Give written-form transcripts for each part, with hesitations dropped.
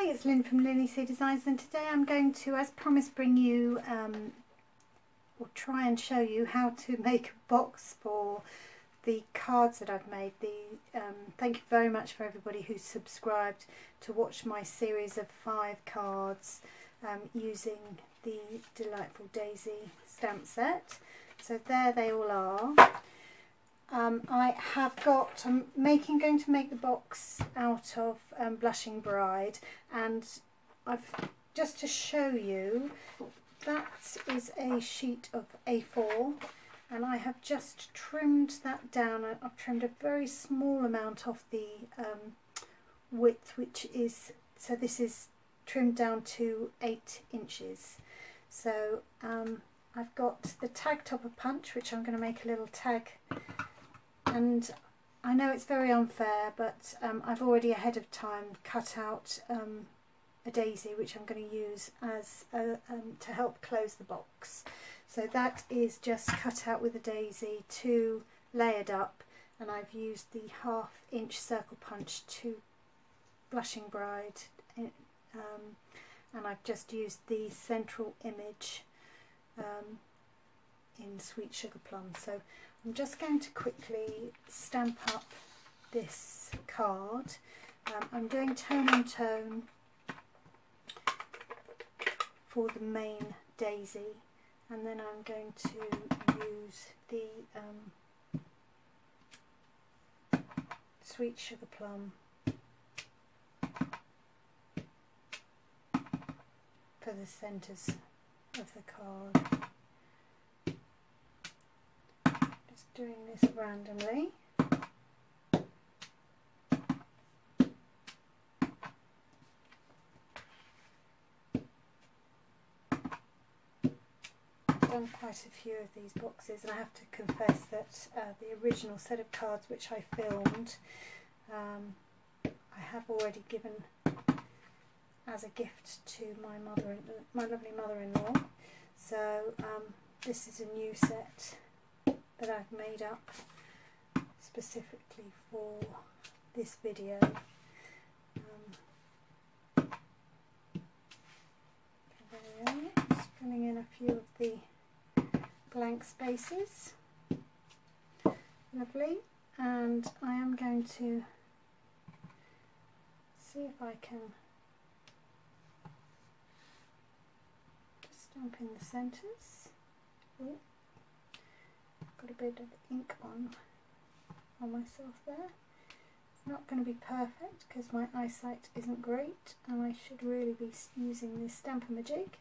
Hi, it's Lynn from Lynn Designs, and today I'm going to, as promised, bring you or try and show you how to make a box for the cards that I've made. Thank you very much for everybody who's subscribed to watch my series of 5 cards using the delightful Daisy stamp set. So there they all are. I'm going to make the box out of Blushing Bride, and just to show you, that is a sheet of A4, and I have just trimmed that down. I've trimmed a very small amount off the width, so this is trimmed down to 8 inches. So I've got the tag topper punch, which I'm going to make a little tag. And I know it's very unfair, but I've already ahead of time cut out a daisy, which I'm going to use as to help close the box. So that is just cut out with a daisy, 2 layered up, and I've used the 1/2 inch circle punch to Blushing Bride, and I've just used the central image in Sweet Sugar Plum. So I'm just going to quickly stamp up this card. I'm doing tone on tone for the main daisy, and then I'm going to use the Sweet Sugar Plum for the centres of the card. Doing this randomly. I've done quite a few of these boxes, and I have to confess that the original set of cards which I filmed, I have already given as a gift to my lovely mother-in-law. So this is a new set that I've made up specifically for this video. Just filling in a few of the blank spaces. Lovely. And I am going to see if I can just stamp in the centres. Ooh. Got a bit of ink on myself there. It's not going to be perfect because my eyesight isn't great, and I should really be using this Stamp-O-Majig.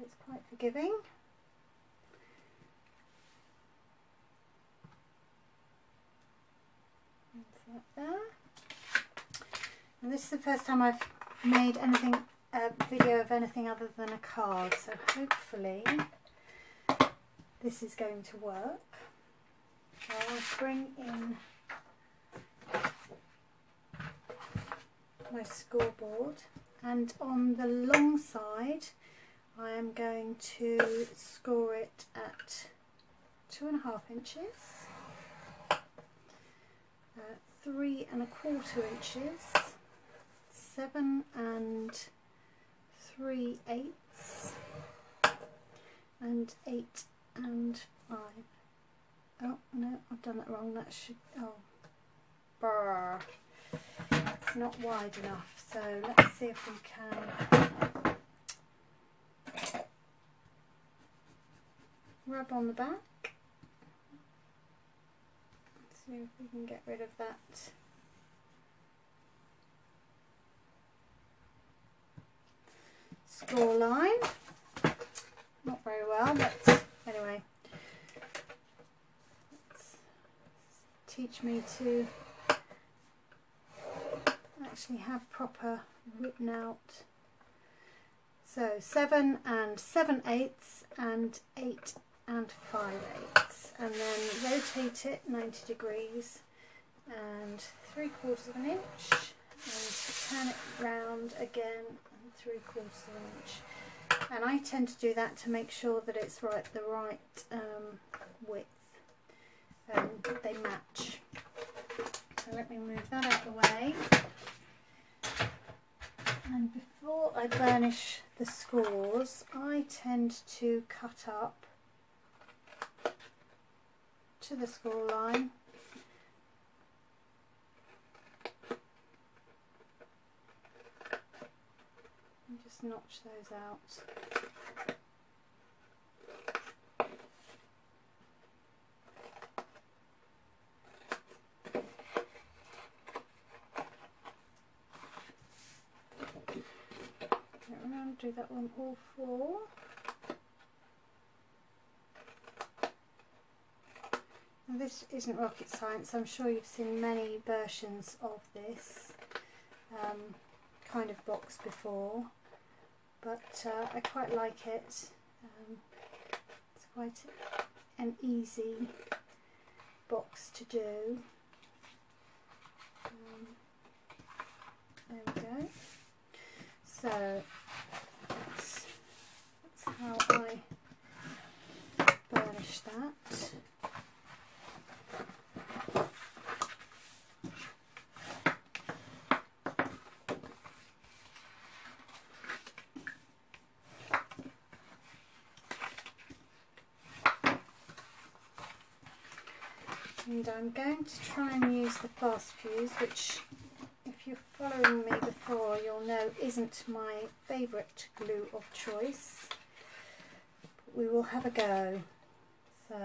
It's quite forgiving. Like that. And this is the first time I've made a video of anything other than a card, so hopefully this is going to work. I'll bring in my scoreboard, and on the long side I am going to score it at 2.5 inches. 3 1/4 inches, 7 3/8, and 8 5. Oh no, I've done that wrong. That should, oh, brr, it's not wide enough. So let's see if we can rub on the back. See if we can get rid of that score line. Not very well, but anyway, let's teach me to actually have proper written out. So 7 7/8 and 8 5/8, and then rotate it 90 degrees and 3/4 inch, and turn it round again and 3/4 inch. and I tend to do that to make sure that it's the right width and they match. So let me move that out of the way. And before I burnish the scores, I tend to cut up to the score line. And just notch those out. Do that on all four. Now, this isn't rocket science. I'm sure you've seen many versions of this kind of box before, but I quite like it. It's quite an easy box to do. There we go. So that's how I burnish that. And I'm going to try and use the fast fuse, which, if you're following me before, you'll know isn't my favourite glue of choice. But we will have a go. So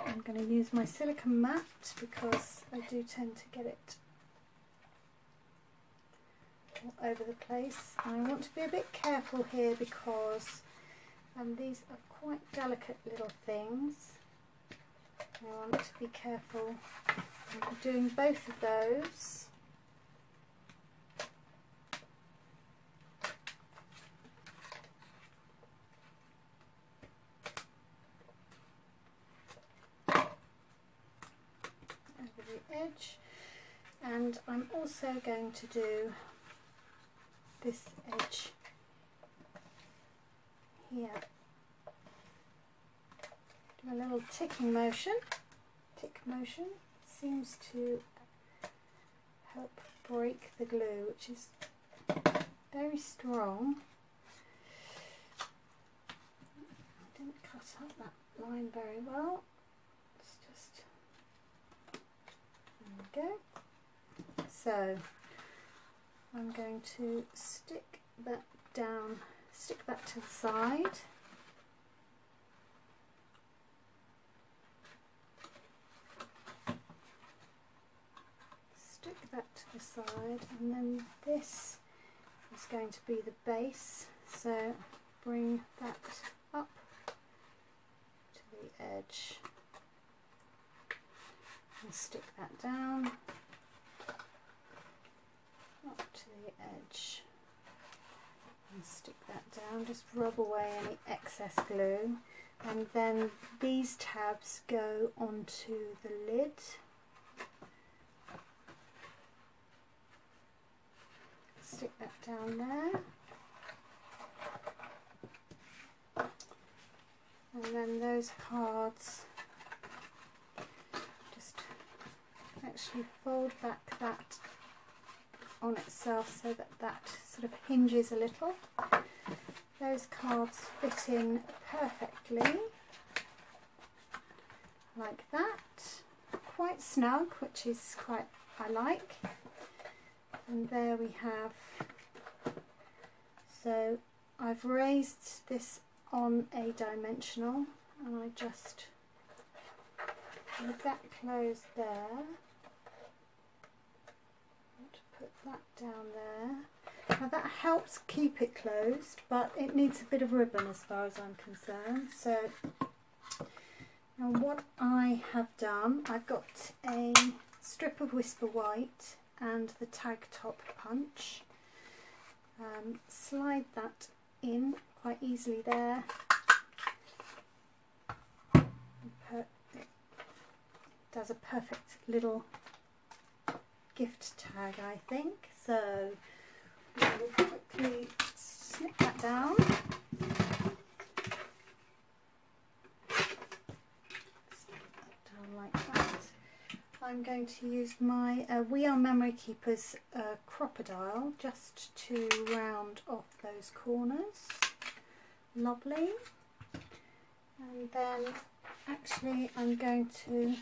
I'm going to use my silicone mat because I do tend to get it all over the place. And I want to be a bit careful here because these are quite delicate little things. I want to be careful. I'm doing both of those. Over the edge. And I'm also going to do this edge here. A little ticking motion. Tick motion seems to help break the glue, which is very strong. I didn't cut up that line very well. It's just, there we go. So I'm going to stick that down, stick that to the side. That to the side, and then this is going to be the base, so bring that up to the edge and stick that down, up to the edge and stick that down. Just rub away any excess glue, and then these tabs go onto the lid. Stick that down there, and then those cards, just actually fold back that on itself so that that sort of hinges a little. Those cards fit in perfectly like that, quite snug, which is quite, I like. And there we have, so I've raised this on a dimensional, and I just leave that closed there. I want to put that down there. Now that helps keep it closed, but it needs a bit of ribbon as far as I'm concerned. So now what I have done, I've got a strip of Whisper White and the tag top punch. Slide that in quite easily there. It does a perfect little gift tag, I think. So we'll quickly snip that down. I'm going to use my We Are Memory Keepers crocodile just to round off those corners. Lovely. And then actually I'm going to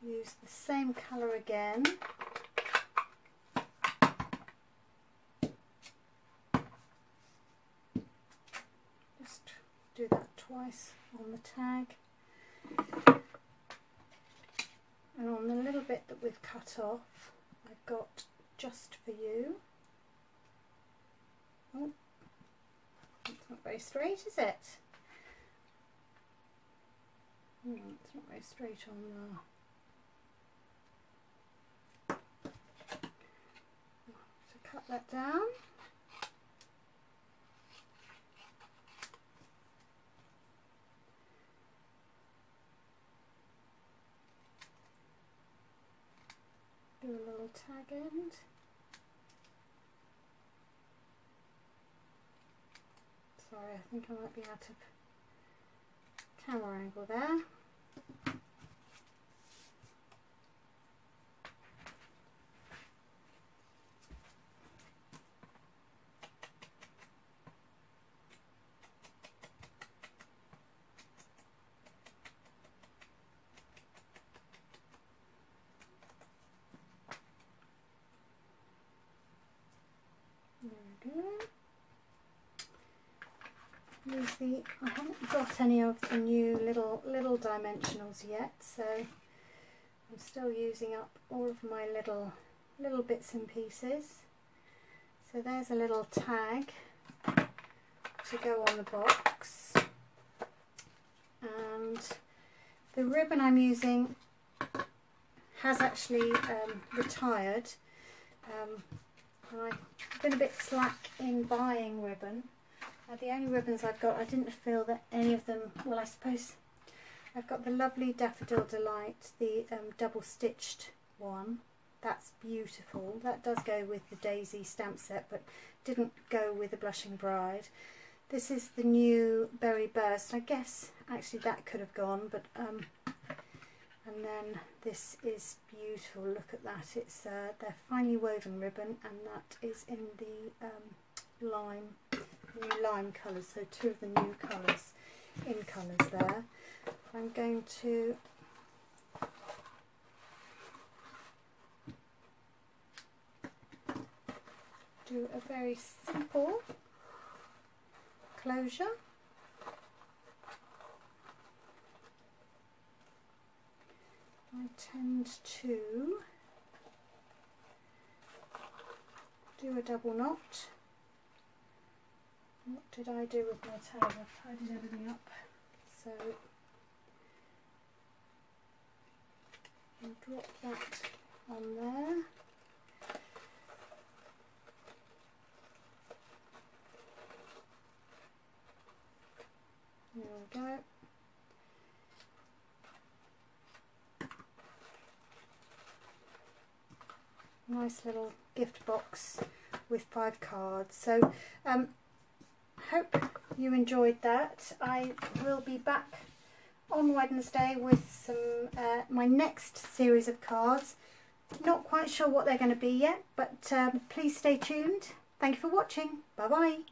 use the same colour again. Just do that twice on the tag. And on the little bit that we've cut off, I've got Just For You. Oh, it's not very straight, is it? It's not very straight on the... So cut that down. Do a little tag end. Sorry, I think I might be out of camera angle there. There we go. I haven't got any of the new little dimensionals yet, so I'm still using up all of my little bits and pieces. So there's a little tag to go on the box, and the ribbon I'm using has actually retired. And I've been a bit slack in buying ribbon. The only ribbons I've got, I didn't feel that any of them, well, I suppose I've got the lovely Daffodil Delight, the double stitched one. That's beautiful. That does go with the Daisy stamp set, but didn't go with the Blushing Bride. This is the new Berry Burst. I guess actually that could have gone, but and then this is beautiful. Look at that. It's they're finely woven ribbon, and that is in the new lime colours. So two of the new colours there. I'm going to do a very simple closure. I tend to do a double knot. What did I do with my tag? I've tidied everything up. So I'll drop that on there. There we go. Nice little gift box with 5 cards. So hope you enjoyed that. I will be back on Wednesday with some my next series of cards. Not quite sure what they're going to be yet, but please stay tuned. Thank you for watching. Bye bye.